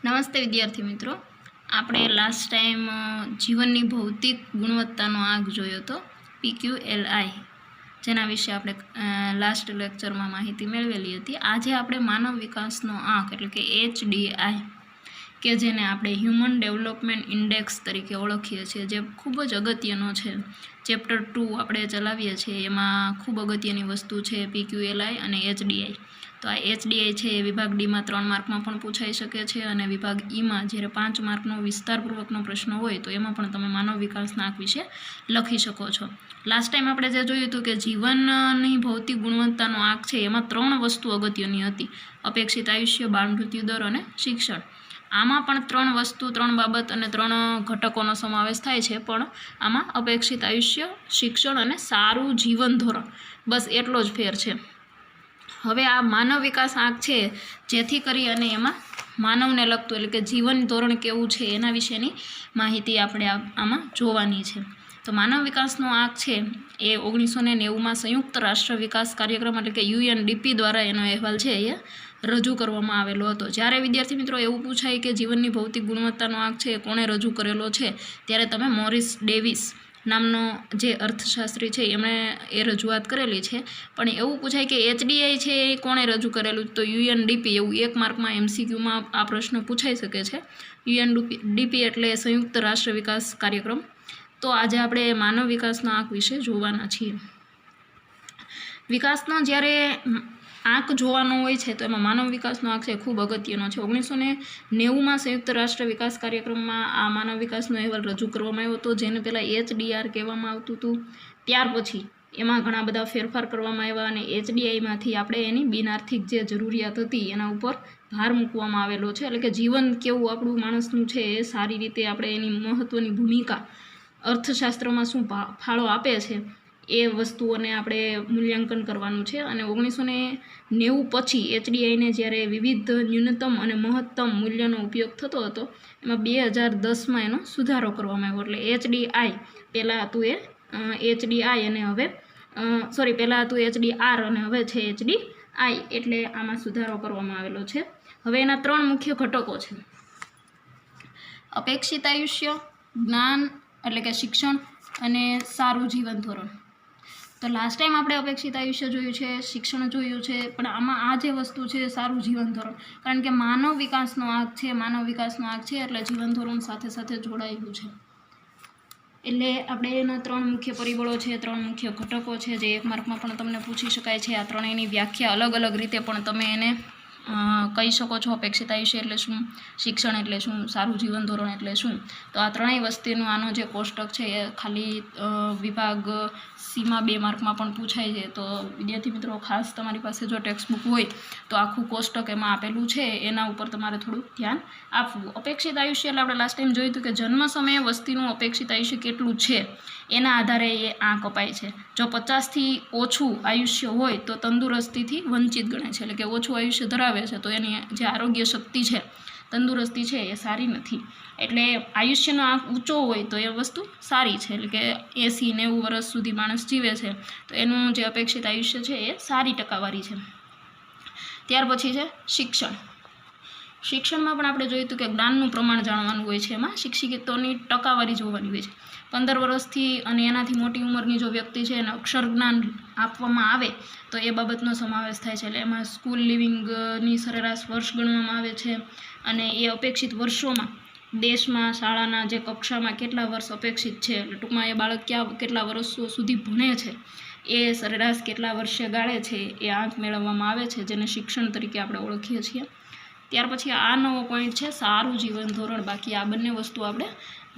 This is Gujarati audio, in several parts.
નમસ્તે વિદ્યાર્થી મિત્રો, આપણે લાસ્ટ ટાઈમ જીવનની ભૌતિક ગુણવત્તાનો આંક જોયો હતો PQLI, જેના વિશે આપણે લાસ્ટ લેક્ચરમાં માહિતી મેળવેલી હતી. આજે આપણે માનવ વિકાસનો આંક એટલે કે HDI કે જેને આપણે હ્યુમન ડેવલપમેન્ટ ઇન્ડેક્સ તરીકે ઓળખીએ છીએ, જે ખૂબ જ અગત્યનો છે. ચેપ્ટર 2 આપણે ચલાવીએ છીએ, એમાં ખૂબ અગત્યની વસ્તુ છે PQLI અને HDI. તો આ HDI છે એ વિભાગ ડીમાં 3 માર્કમાં પણ પૂછાઈ શકે છે, અને વિભાગ ઈમાં જ્યારે 5 માર્કનો વિસ્તારપૂર્વકનો પ્રશ્ન હોય તો એમાં પણ તમે માનવ વિકાસના આંક વિશે લખી શકો છો. લાસ્ટ ટાઈમ આપણે જે જોયું હતું કે જીવનની ભૌતિક ગુણવત્તાનો આંક છે એમાં 3 વસ્તુ અગત્યની હતી: અપેક્ષિત આયુષ્ય, બાળ મૃત્યુ દર અને શિક્ષણ. આમાં પણ 3 વસ્તુ, 3 બાબત અને 3 ઘટકોનો સમાવેશ થાય છે, પણ આમાં અપેક્ષિત આયુષ્ય, શિક્ષણ અને સારું જીવન ધોરણ, બસ એટલો જ ફેર છે. હવે આ માનવ વિકાસ આંક છે, જેથી કરી અને એમાં માનવને લગતું એટલે કે જીવન ધોરણ કેવું છે એના વિશેની માહિતી આપણે આમાં જોવાની છે. તો માનવ વિકાસનો આંક છે એ 1990માં સંયુક્ત રાષ્ટ્ર વિકાસ કાર્યક્રમ એટલે કે UNDP દ્વારા એનો અહેવાલ છે એ રજૂ કરવામાં આવેલો હતો. જ્યારે વિદ્યાર્થી મિત્રો એવું પૂછાય કે જીવનની ભૌતિક ગુણવત્તાનો આંક છે એ કોણે રજૂ કરેલો છે, ત્યારે તમે મોરિસ ડેવિસ નામનો જે અર્થશાસ્ત્રી છે એમણે એ રજૂઆત કરેલી છે. પણ એવું પૂછાય કે HDI છે એ કોણે રજૂ કરેલું, તો UNDP, એવું 1 માર્કમાં MCQમાં આ પ્રશ્ન પૂછાઈ શકે છે. UNDP એટલે સંયુક્ત રાષ્ટ્ર વિકાસ કાર્યક્રમ. તો આજે આપણે માનવ વિકાસના આંક વિશે જોવાના છીએ. વિકાસનો જ્યારે આંક જોવાનો હોય છે તો એમાં માનવ વિકાસનો આંક છે ખૂબ અગત્યનો છે. 1990માં સંયુક્ત રાષ્ટ્ર વિકાસ કાર્યક્રમમાં આ માનવ વિકાસનો અહેવાલ રજૂ કરવામાં આવ્યો હતો, જેને પહેલાં HDR કહેવામાં આવતું હતું. ત્યાર પછી એમાં ઘણા બધા ફેરફાર કરવામાં આવ્યા, અને HDIમાંથી આપણે એની બિનઆર્થિક જે જરૂરિયાત હતી એના ઉપર ભાર મૂકવામાં આવેલો છે. એટલે કે જીવન કેવું આપણું માણસનું છે એ સારી રીતે આપણે એની મહત્ત્વની ભૂમિકા અર્થશાસ્ત્રમાં શું ફાળો આપે છે એ વસ્તુઓને આપણે મૂલ્યાંકન કરવાનું છે. અને 1990 પછી HDIને જ્યારે વિવિધ ન્યૂનતમ અને મહત્તમ મૂલ્યનો ઉપયોગ થતો હતો, એમાં 2010માં એનો સુધારો કરવામાં આવ્યો. એટલે HDI પહેલાં હતું HDI અને હવે પહેલાં હતું HDR અને હવે છે HDI, એટલે આમાં સુધારો કરવામાં આવેલો છે. હવે એના 3 મુખ્ય ઘટકો છે: અપેક્ષિત આયુષ્ય, જ્ઞાન એટલે કે શિક્ષણ, અને સારું જીવન ધોરણ. તો લાસ્ટ ટાઈમ આપણે અપેક્ષિત આયુષ્ય જોયું છે, શિક્ષણ જોયું છે, પણ આમાં આ જે વસ્તુ છે સારું જીવન ધોરણ, કારણ કે માનવ વિકાસનો આંક છે એટલે જીવન ધોરણ સાથે સાથે જોડાયેલું છે. એટલે આપણે એના 3 મુખ્ય પરિબળો છે, 3 મુખ્ય ઘટકો છે, જે 1 માર્કમાં પણ તમને પૂછી શકાય છે. આ ત્રણેયની વ્યાખ્યા અલગ અલગ રીતે પણ તમે એને કહી શકો છો. અપેક્ષિત આયુષ્ય એટલે શું, શિક્ષણ એટલે શું, સારું જીવન ધોરણ એટલે શું. તો આ ત્રણેય વસ્તુનો આનો જે કોષ્ટક છે એ ખાલી વિભાગ સીમાં 2 માર્કમાં પણ પૂછાય છે. તો વિદ્યાર્થી મિત્રો, ખાસ તમારી પાસે જો ટેક્સ્ટબુક હોય તો આખું કોષ્ટક એમાં આપેલું છે, એના ઉપર તમારે થોડું ધ્યાન આપવું. અપેક્ષિત આયુષ્ય એટલે આપણે લાસ્ટ ટાઈમ જોયું હતું કે જન્મ સમયે વસ્તીનું અપેક્ષિત આયુષ્ય કેટલું છે એના આધારે એ આંક અપાય છે. જો 50થી ઓછું આયુષ્ય હોય તો તંદુરસ્તીથી વંચિત ગણાય છે, એટલે કે ઓછું આયુષ્ય ધરાવે છે તો એની જે આરોગ્ય શક્તિ છે, તંદુરસ્તી છે એ સારી નથી. એટલે આયુષ્યનો આંક ઊંચો હોય તો એ વસ્તુ સારી છે, એટલે કે 80-90 વર્ષ સુધી માણસ જીવે છે તો એનું જે અપેક્ષિત આયુષ્ય છે એ સારી ટકાવારી છે. ત્યાર પછી છે શિક્ષણ. શિક્ષણમાં પણ આપણે જોયું હતું કે જ્ઞાનનું પ્રમાણ જાણવાનું હોય છે, એમાં શિક્ષિતોની ટકાવારી જોવાની હોય છે. 15 વર્ષથી અને એનાથી મોટી ઉંમરની જો વ્યક્તિ છે એને અક્ષર જ્ઞાન આપવામાં આવે તો એ બાબતનો સમાવેશ થાય છે. એટલે એમાં સ્કૂલ લિવિંગની સરેરાશ વર્ષ ગણવામાં આવે છે, અને એ અપેક્ષિત વર્ષોમાં દેશમાં શાળાના જે કક્ષામાં કેટલા વર્ષ અપેક્ષિત છે, એટલે ટૂંકમાં એ બાળક કેટલા વર્ષો સુધી ભણે છે, એ સરેરાશ કેટલા વર્ષે ગાળે છે, એ આંક મેળવવામાં આવે છે, જેને શિક્ષણ તરીકે આપણે ઓળખીએ છીએ. ત્યાર પછી આ નવો પોઈન્ટ છે સારું જીવન ધોરણ. બાકી આ બંને વસ્તુ આપણે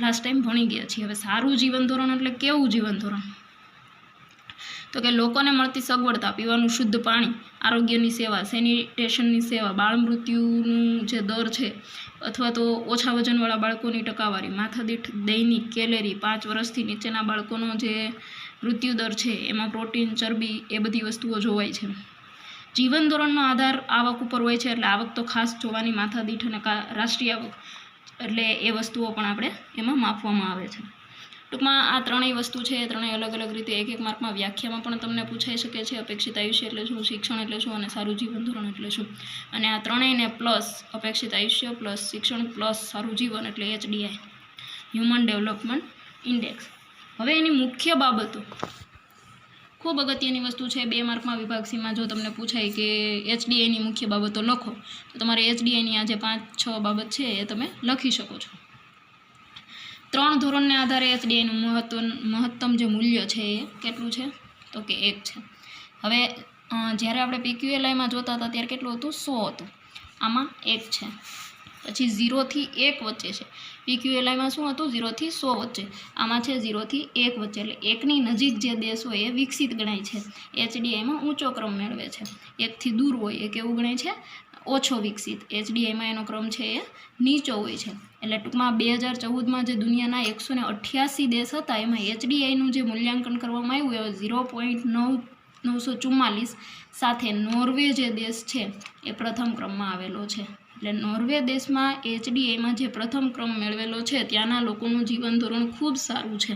લાસ્ટ ટાઈમ ભણી ગયા છીએ. હવે સારું જીવન ધોરણ એટલે કેવું જીવન ધોરણ, તો કે લોકોને મળતી સગવડતા, પીવાનું શુદ્ધ પાણી, આરોગ્યની સેવા, સેનિટેશનની સેવા, બાળ મૃત્યુનું જે દર છે અથવા તો ઓછા વજનવાળા બાળકોની ટકાવારી, માથાદીઠ દૈનિક કેલેરી, 5 વર્ષથી નીચેના બાળકોનો જે મૃત્યુ દર છે એમાં પ્રોટીન, ચરબી, એ બધી વસ્તુઓ જોવાય છે. જીવન ધોરણનો આધાર આવક ઉપર હોય છે, એટલે આવક તો ખાસ જોવાની, માથાદીઠ અને રાષ્ટ્રીય આવક, એટલે એ વસ્તુઓ પણ આપણે એમાં માપવામાં આવે છે. ટૂંકમાં આ ત્રણેય વસ્તુ છે એ ત્રણેય અલગ અલગ રીતે એક એક માર્કમાં વ્યાખ્યામાં પણ તમને પૂછાઈ શકે છે. અપેક્ષિત આયુષ્ય એટલે શું, શિક્ષણ એટલે શું અને સારું જીવન ધોરણ એટલે શું. અને આ ત્રણેયને પ્લસ અપેક્ષિત આયુષ્ય પ્લસ શિક્ષણ પ્લસ સારું જીવન એટલે HDI, હ્યુમન ડેવલપમેન્ટ ઇન્ડેક્સ. હવે એની મુખ્ય બાબતો ખૂબ અગત્યની વસ્તુ છે. 2 માર્કમાં વિભાગ સીમાં જો તમને પૂછાય કે HDIની મુખ્ય બાબતો લખો તો તમારે HDIની આ જે 5-6 બાબત છે એ તમે લખી શકો છો. 3 ધોરણને આધારે HDIનું મહત્તમ જે મૂલ્ય છે એ કેટલું છે તો કે 1 છે. હવે જ્યારે આપણે PQLIમાં જોતા હતા ત્યારે કેટલું હતું, 100 હતું. આમાં 1 છે. પછી 0 થી 1 વચ્ચે છે. PQLIમાં શું હતું, 0 થી 100 વચ્ચે. આમાં છે 0 થી 1 વચ્ચે. એટલે 1ની નજીક જે દેશ હોય એ વિકસિત ગણાય છે. HDIમાં ઊંચો ક્રમ મેળવે છે. 1 થી દૂર હોય એ કેવું ગણાય છે, ઓછો વિકસિત. HDIમાં એનો ક્રમ છે એ નીચો હોય છે. એટલે ટૂંકમાં 2014માં જે દુનિયાના 188 દેશ હતા એમાં HDIનું જે મૂલ્યાંકન કરવામાં આવ્યું એ 0.944 સાથે નોર્વે જે દેશ છે એ પ્રથમ ક્રમમાં આવેલો છે. એટલે નોર્વે દેશમાં HDIમાં જે પ્રથમ ક્રમ મેળવેલો છે ત્યાંના લોકોનું જીવન ધોરણ ખૂબ સારું છે.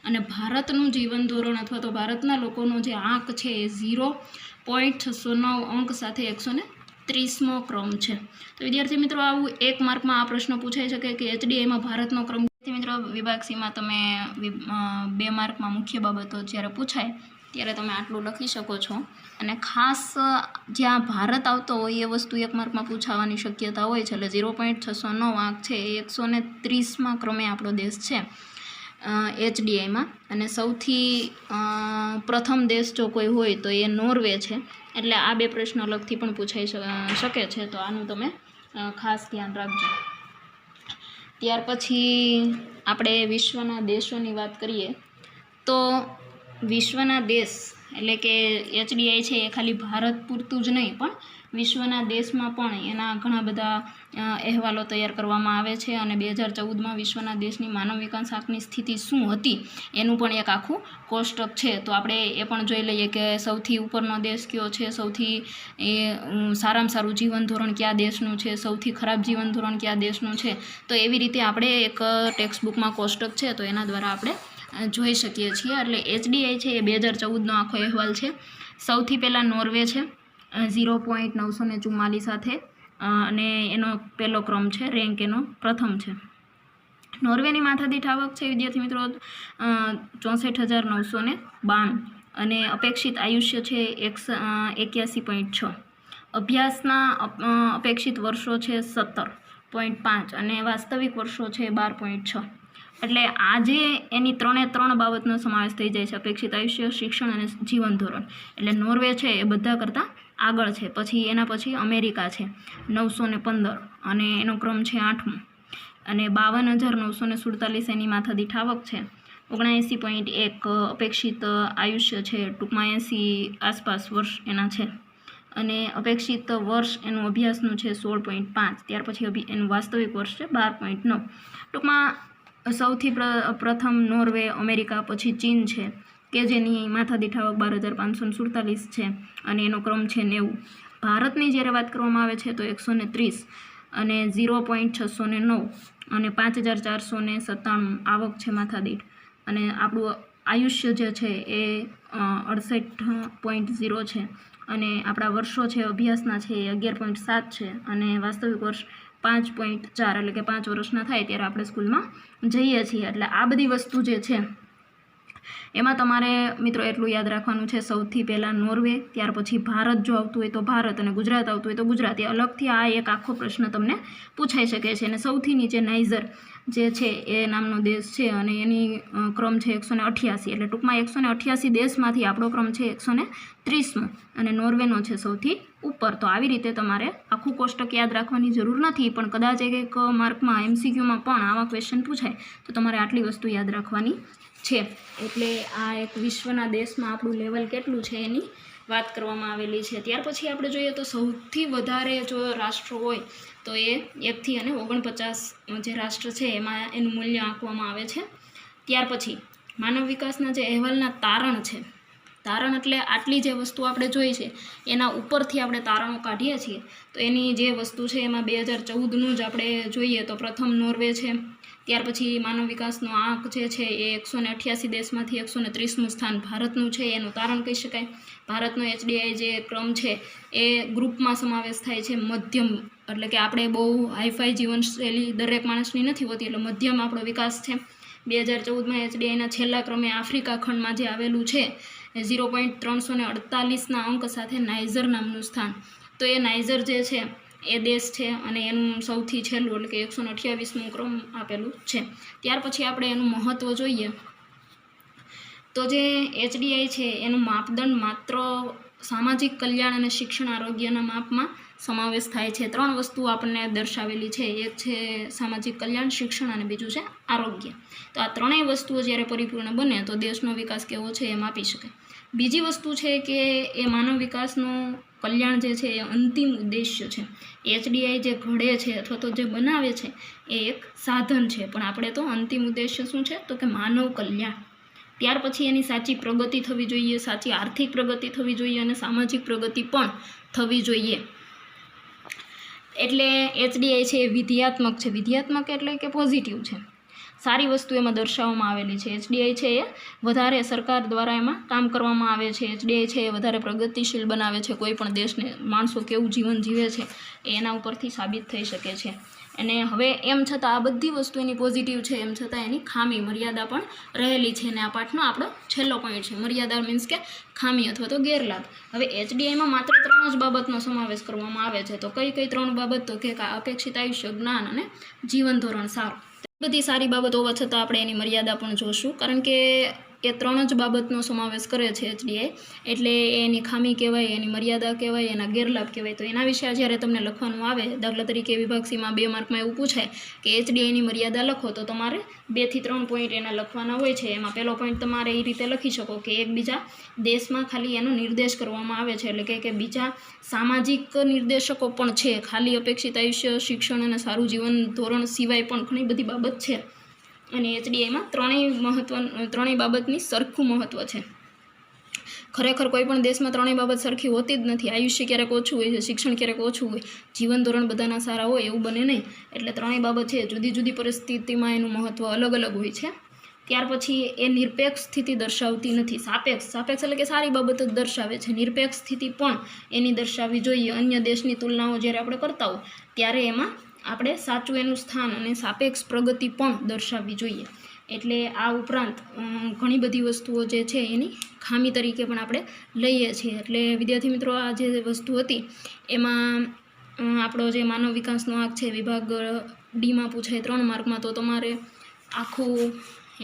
અને ભારતનું જીવન ધોરણ અથવા તો ભારતના લોકોનો જે આંક છે એ 0.609 અંક સાથે 130મો ક્રમ છે. તો વિદ્યાર્થી મિત્રો આવું 1 માર્કમાં આ પ્રશ્ન પૂછાઈ શકે કે HDIમાં ભારતનો ક્રમ. મિત્રો વિભાગ સીમાં તમે 2 માર્કમાં મુખ્ય બાબતો જ્યારે પૂછાય ત્યારે તમે આટલું લખી શકો છો. અને ખાસ જ્યાં ભારત આવતો હોય એ વસ્તુ 1 માર્કમાં પૂછાવાની શક્યતા હોય છે. એટલે 0.609 આંક છે એ 130મા ક્રમે આપણો દેશ છે HDIમાં. અને સૌથી પ્રથમ દેશ જો કોઈ હોય તો એ નોર્વે છે. એટલે આ 2 પ્રશ્ન અલગથી પણ પૂછાઈ શકે છે. તો આનું તમે ખાસ ધ્યાન રાખજો. ત્યાર પછી આપણે વિશ્વના દેશોની વાત કરીએ તો વિશ્વના દેશ એટલે કે HDI છે એ ખાલી ભારત પૂરતું જ નહીં પણ વિશ્વના દેશમાં પણ એના ઘણા બધા અહેવાલો તૈયાર કરવામાં આવે છે. અને 2014માં વિશ્વના દેશની માનવ વિકાસ આંકની સ્થિતિ શું હતી એનું પણ એક આખું કોષ્ટક છે. તો આપણે એ પણ જોઈ લઈએ કે સૌથી ઉપરનો દેશ કયો છે, સૌથી સારામાં સારું જીવન ધોરણ કયા દેશનું છે, સૌથી ખરાબ જીવન ધોરણ કયા દેશનું છે. તો એવી રીતે આપણે એક ટેક્સ્ટ બુકમાં કોષ્ટક છે તો એના દ્વારા આપણે જોઈ શકીએ છીએ. એટલે HDI છે એ 2014નો આખો અહેવાલ છે. સૌથી પહેલાં નોર્વે છે 0.944 સાથે અને એનો પહેલો ક્રમ છે, રેન્ક એનો પ્રથમ છે. નોર્વેની માથાદીઠ આવક છે વિદ્યાર્થી મિત્રો 64,992 અને અપેક્ષિત આયુષ્ય છે 81.6. અભ્યાસના અપેક્ષિત વર્ષો છે 17.5 અને વાસ્તવિક વર્ષો છે 12.6. એટલે આજે એની 3 બાબતનો સમાવેશ થઈ જાય છે, અપેક્ષિત આયુષ્ય, શિક્ષણ અને જીવન ધોરણ. એટલે નોર્વે છે એ બધા કરતાં આગળ છે. પછી એના પછી અમેરિકા છે 915 અને એનો ક્રમ છે 8મો અને 52,947 એની માથાદીઠ આવક છે. 79.1 અપેક્ષિત આયુષ્ય છે, ટૂંકમાં 80 આસપાસ વર્ષ એના છે. અને અપેક્ષિત વર્ષ એનું અભ્યાસનું છે 16.5. ત્યાર પછી એનું વાસ્તવિક વર્ષ છે 12.9. ટૂંકમાં સૌથી પ્રથમ નોર્વે, અમેરિકા, પછી ચીન છે કે જેની માથાદીઠ આવક 12,547 છે અને એનો ક્રમ છે 90. ભારતની જ્યારે વાત કરવામાં આવે છે તો 130 અને 0.609 અને 5,497 આવક છે માથાદીઠ. અને આપણું આયુષ્ય જે છે એ 68.0 છે અને આપણા વર્ષો છે અભ્યાસના છે એ 11.7 છે અને વાસ્તવિક વર્ષ 5.4 એટલે કે 5 વર્ષના થાય ત્યારે આપણે સ્કૂલમાં જઈએ છીએ. એટલે આ બધી વસ્તુ જે છે એમાં તમારે મિત્રો એટલું યાદ રાખવાનું છે, સૌથી પહેલાં નોર્વે, ત્યાર પછી ભારત જો આવતું હોય તો ભારત અને ગુજરાત આવતું હોય તો ગુજરાત. એ અલગથી આ એક આખો પ્રશ્ન તમને પૂછાઈ શકે છે. અને સૌથી નીચે નાઇજર જે છે એ નામનો દેશ છે અને એની ક્રમ છે 188. એટલે ટૂંકમાં 188 દેશમાંથી આપણો ક્રમ છે 130મો અને નોર્વેનો છે સૌથી ઉપર. તો આવી રીતે તમારે આખું કોષ્ટક યાદ રાખવાની જરૂર નથી, પણ કદાચ એક માર્કમાં MCQમાં પણ આવા ક્વેશ્ચન પૂછાય તો તમારે આટલી વસ્તુ યાદ રાખવાની છે. એટલે આ એક વિશ્વના દેશમાં આપણું લેવલ કેટલું છે એની વાત કરવામાં આવેલી છે. ત્યાર પછી આપણે જોઈએ તો સૌથી વધારે જો રાષ્ટ્રો હોય તો એ 1 થી 49 જે રાષ્ટ્ર છે એમાં એનું મૂલ્ય આંકવામાં આવે છે. ત્યાર પછી માનવ વિકાસના જે અહેવાલના તારણ છે, તારણ એટલે આટલી જે વસ્તુ આપણે જોઈ છે એના ઉપરથી આપણે તારણો કાઢીએ છીએ. તો એની જે વસ્તુ છે એમાં 2014નું જ આપણે જોઈએ તો પ્રથમ નોર્વે છે, ત્યાર પછી માનવ વિકાસનો આંક જે છે એ 188 દેશમાંથી 130મું સ્થાન ભારતનું છે એનું તારણ કહી શકાય. ભારતનો HDI જે ક્રમ છે એ ગ્રુપમાં સમાવેશ થાય છે મધ્યમ, એટલે કે આપણે બહુ હાઈફાઈ જીવનશૈલી દરેક માણસની નથી હોતી, એટલે મધ્યમ આપણો વિકાસ છે. 2014માં HDIના છેલ્લા ક્રમે આફ્રિકા ખંડમાં જે આવેલું છે 0.348ના અંક સાથે નાઇજર નામનું સ્થાન. તો એ નાઇજર જે છે એ દેશ છે અને એનું સૌથી છેલ્લું એટલે કે 128મું ક્રમ આપેલું છે. ત્યાર પછી આપણે એનું મહત્ત્વ જોઈએ તો જે HDI છે એનું માપદંડ માત્ર સામાજિક કલ્યાણ અને શિક્ષણ આરોગ્યના માપમાં સમાવેશ થાય છે. 3 વસ્તુઓ આપણને દર્શાવેલી છે. એક છે સામાજિક કલ્યાણ, શિક્ષણ અને બીજું છે આરોગ્ય. તો આ ત્રણેય વસ્તુઓ જ્યારે પરિપૂર્ણ બને તો દેશનો વિકાસ કેવો છે એ માપી શકાય. બીજી વસ્તુ છે કે એ માનવ વિકાસનું કલ્યાણ જે છે એ અંતિમ ઉદ્દેશ્ય છે. HDI જે ઘડે છે અથવા તો જે બનાવે છે એ એક સાધન છે, પણ આપણે તો અંતિમ ઉદ્દેશ્ય શું છે તો કે માનવ કલ્યાણ. ત્યાર પછી એની સાચી પ્રગતિ થવી જોઈએ, સાચી આર્થિક પ્રગતિ થવી જોઈએ અને સામાજિક પ્રગતિ પણ થવી જોઈએ. એટલે HDI છે એ વિધ્યાત્મક છે. વિધ્યાત્મક એટલે કે પોઝિટિવ છે, સારી વસ્તુ એમાં દર્શાવવામાં આવેલી છે. HDI છે એ વધારે સરકાર દ્વારા એમાં કામ કરવામાં આવે છે. HDI છે એ વધારે પ્રગતિશીલ બનાવે છે. કોઈ પણ દેશને માણસો કેવું જીવન જીવે છે એ એના ઉપરથી સાબિત થઈ શકે છે. અને હવે એમ છતાં આ બધી વસ્તુ એની પોઝિટિવ છે, એમ છતાં એની ખામી મર્યાદા પણ રહેલી છે. અને આ પાઠનો આપણો છેલ્લો પોઈન્ટ છે મર્યાદા, મીન્સ કે ખામી અથવા તો ગેરલાભ. હવે HDIમાં માત્ર 3 જ બાબતનો સમાવેશ કરવામાં આવે છે. તો કઈ 3 બાબત? તો કે અપેક્ષિત આયુષ્ય, જ્ઞાન અને જીવન ધોરણ સારું. બધી સારી બાબતો હોવા છતાં આપણે એની મર્યાદા પણ જોશું, કારણ કે એ 3 જ બાબતનો સમાવેશ કરે છે HDI, એટલે એની ખામી કહેવાય, એની મર્યાદા કહેવાય, એના ગેરલાભ કહેવાય. તો એના વિશે જ્યારે તમને લખવાનું આવે, દાખલા તરીકે વિભાગ Cમાં 2 માર્કમાં એવું પૂછાય કે HDIની મર્યાદા લખો, તો તમારે 2 થી 3 પોઈન્ટ એના લખવાના હોય છે. એમાં પહેલો પોઈન્ટ તમારે એ રીતે લખી શકો કે એક બીજા દેશમાં ખાલી એનો નિર્દેશ કરવામાં આવે છે, એટલે કે બીજા સામાજિક નિર્દેશકો પણ છે. ખાલી અપેક્ષિત આયુષ્ય, શિક્ષણ અને સારું જીવન ધોરણ સિવાય પણ ઘણી બધી બાબત છે. અને HDIમાં ત્રણેય બાબતની સરખું મહત્ત્વ છે. ખરેખર કોઈ પણ દેશમાં 3 બાબત સરખી હોતી જ નથી. આયુષ્ય ક્યારેક ઓછું હોય છે, શિક્ષણ ક્યારેક ઓછું હોય, જીવન ધોરણ બધાના સારા હોય એવું બને નહીં. એટલે 3 બાબત છે, જુદી જુદી પરિસ્થિતિમાં એનું મહત્ત્વ અલગ અલગ હોય છે. ત્યાર પછી એ નિરપેક્ષ સ્થિતિ દર્શાવતી નથી. સાપેક્ષ એટલે કે સારી બાબત જ દર્શાવે છે. નિરપેક્ષ સ્થિતિ પણ એની દર્શાવવી જોઈએ. અન્ય દેશની તુલનાઓ જ્યારે આપણે કરતા હોય ત્યારે એમાં આપણે સાચું એનું સ્થાન અને સાપેક્ષ પ્રગતિ પણ દર્શાવવી જોઈએ. એટલે આ ઉપરાંત ઘણી બધી વસ્તુઓ જે છે એની ખામી તરીકે પણ આપણે લઈએ છીએ. એટલે વિદ્યાર્થી મિત્રો, આ જે વસ્તુ હતી એમાં આપણો જે માનવ વિકાસનો આંક છે વિભાગ Dમાં પૂછાય 3 માર્કમાં, તો તમારે આખું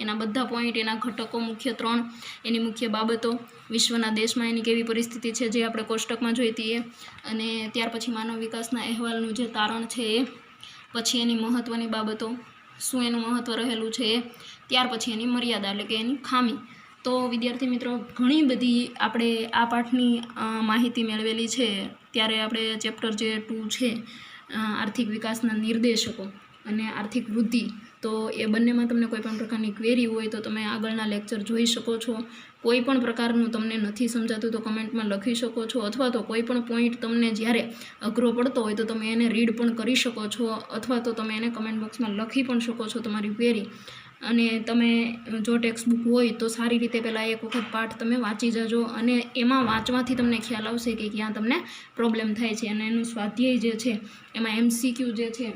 એના બધા પોઈન્ટ, એના ઘટકો મુખ્ય 3, એની મુખ્ય બાબતો, વિશ્વના દેશમાં એની કેવી પરિસ્થિતિ છે જે આપણે કોષ્ટકમાં જોઈતી એ, અને ત્યાર પછી માનવ વિકાસના અહેવાલનું જે તારણ છે એ, પછી એની મહત્ત્વની બાબતો, શું એનું મહત્ત્વ રહેલું છે એ, ત્યાર પછી એની મર્યાદા એટલે કે એની ખામી. તો વિદ્યાર્થી મિત્રો, ઘણી બધી આપણે આ પાઠની માહિતી મેળવેલી છે. ત્યારે આપણે ચેપ્ટર જે 2 છે આર્થિક વિકાસના નિર્દેશકો અને આર્થિક વૃદ્ધિ, તો એ બંનેમાં તમને કોઈ પણ પ્રકારની ક્વેરી હોય તો તમે આગળના લેક્ચર જોઈ શકો છો. કોઈ પણ પ્રકારનું તમને નથી સમજાતું તો કમેન્ટમાં લખી શકો છો, અથવા તો કોઈ પણ પોઈન્ટ તમને જ્યારે અઘરો પડતો હોય તો તમે એને રીડ પણ કરી શકો છો, અથવા તો તમે એને કમેન્ટ બોક્સમાં લખી પણ શકો છો તમારી ક્વેરી. અને તમે જો ટેક્સ્ટ બુક હોય તો સારી રીતે પહેલાં એક વખત પાઠ તમે વાંચી જજો, અને એમાં વાંચવાથી તમને ખ્યાલ આવશે કે ક્યાં તમને પ્રોબ્લેમ થાય છે. અને એનું સ્વાધ્યાય જે છે એમાં MCQ જે છે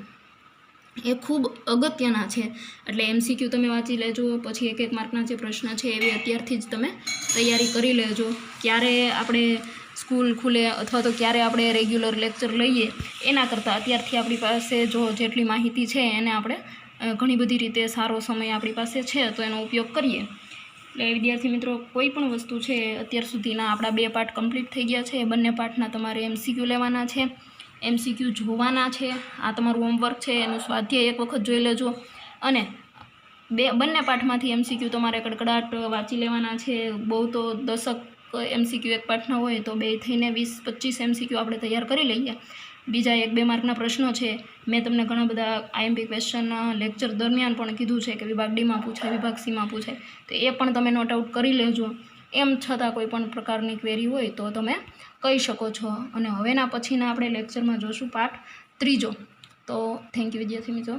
એ ખૂબ અગત્યના છે. એટલે MCQ તમે વાંચી લેજો. પછી 1 માર્કના જે પ્રશ્ન છે એવી અત્યારથી જ તમે તૈયારી કરી લેજો. ક્યારે આપણે સ્કૂલ ખુલે અથવા તો ક્યારે આપણે રેગ્યુલર લેક્ચર લઈએ એના કરતાં અત્યારથી આપણી પાસે જો જેટલી માહિતી છે એને આપણે ઘણી બધી રીતે સારો સમય આપણી પાસે છે તો એનો ઉપયોગ કરીએ. એટલે વિદ્યાર્થી મિત્રો, કોઈ પણ વસ્તુ છે અત્યાર સુધીના આપણા 2 પાઠ કમ્પ્લીટ થઈ ગયા છે. બંને પાઠના તમારે MCQ લેવાના છે, MCQ જોવાના છે. આ તમારું હોમવર્ક છે, એનું સ્વાધ્યાય એક વખત જોઈ લેજો. અને બંને પાઠમાંથી MCQ તમારે કડકડાટ વાંચી લેવાના છે. બહુ તો 10 MCQ એક પાઠના હોય તો 2 થઈને 20-25 MCQ આપણે તૈયાર કરી લઈએ. બીજા 1-2 માર્કના પ્રશ્નો છે. મેં તમને ઘણા બધા IMP ક્વેશ્ચન લેક્ચર દરમિયાન પણ કીધું છે કે વિભાગ Dમાં પૂછાય, વિભાગ Cમાં પૂછાય, તો એ પણ તમે નોટ આઉટ કરી લેજો. એમ છતાં કોઈ પણ પ્રકારની ક્વેરી હોય તો તમે કહી શકો છો. અને હવેના પછીના આપણે લેક્ચરમાં જોશું પાઠ 3. તો થેન્ક યુ વિદ્યાર્થી મિત્રો.